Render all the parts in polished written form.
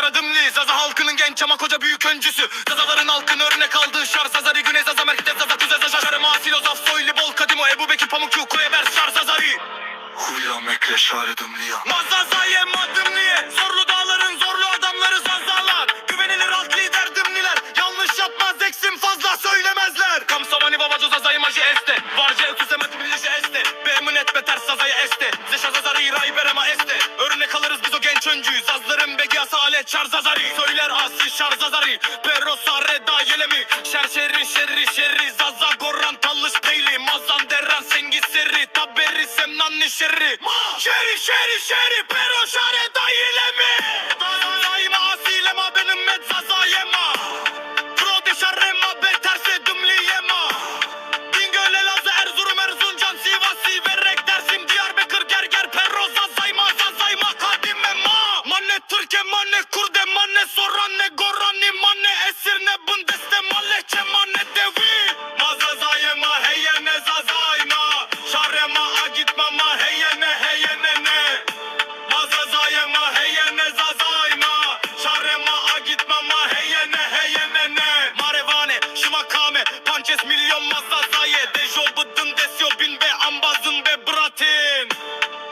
Şaradımli Zaza halkının genç ama koca büyük öncüsü. Zazaların halkın örnek aldığı şar. Zazari Güney Zaza merkez Zaza kuzey Zaza. Şarema filozof soylu bol kadimo Ebu Bekir Pamuk Yuku Eber şar Zazari. Huya mekle şaradımlıya. Mazazaye madımliye. Zorlu dağların zorlu adamları Zazalar. Güvenilir alt lider dımniler. Yanlış yapmaz eksim fazla söylemezler. Kamsavani babaco Zazayı maji este. Varce ötüze matbilişi este. Bemunet beter Zazayı este. Zeşa Zazari ray berema este. Örnek alırız biz o genç öncüyü. Zazların begiyası alet şar Zazari. Söyler asi şar Zazari. Perro sare da yelemi. Şer şerri şerri şerri. Zaza gorran tallış peyli. Mazan derran sengi serri. Taberi semnanni şerri. Şeri şeri şeri. Perro şare da yelemi. Zazayma asilema benim med Zazayema. Prode şarrema beterse dümliyema. Bingöl Elazığ Erzurum Erzincan Sivasi Verrek Dersim Diyarbakır Gerger Perro Zazayma Zazayma Kadime ma. Manne Türkiye manne Kurde manne Soranne Gorani manne Esirne Bundeste Malleçe manne Devi. Mazazayema heyene Zazayma. Şarrema agitmama heyene heyene ne. Mazazayema heyene Zazayma. Şarrema agitmama heyene heyene ne. Marevane Şimakame Pançes milyon Mazazaye. Dejo bıddın desyo bin be ambazın be bratin.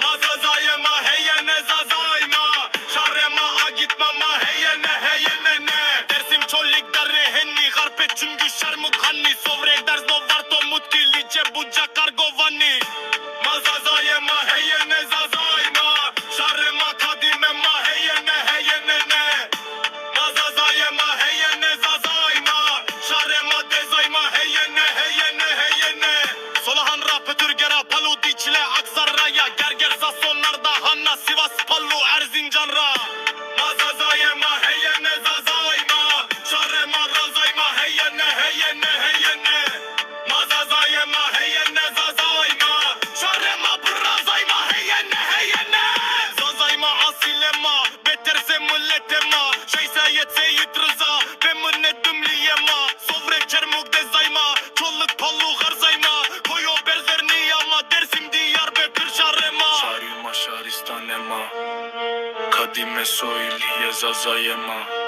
Mazazayema heyene Zazayma. Şarrema agitmama heyene heyene ne. Dersim çollik darre henni. Garpet çünkü şermuk hanni. Sovrek ders no varto mutki lice bucak kargovani. Mazazayema heyene Zazayma. Şarrema kadimema heyene heyene ne. Mazazayema heyene Zazayma. Şarrema dezayma heyene heyene heyene. Solahan rapötür gera palu diçle Aksaray'a. Gerger sasonlarda Hanna Sivas Pallu Erzincan ra. Mazazayema heyene Zazayma. Şarrema razayma heyene heyene heyene. Mazazayema heyene Zazayma. Şarrema brazayma heyene heyene. Zazayma asilema. Beterse milletema. Şeyse yetse yitrıza. Bemune dümliyema. Sovre çermuk dezayma. Çolluk pallu garzayma. Koyo berzerniyama. Dersim Diyarbakır şarrema. Şarima şaristanema. Kadime soyliye Zazayema.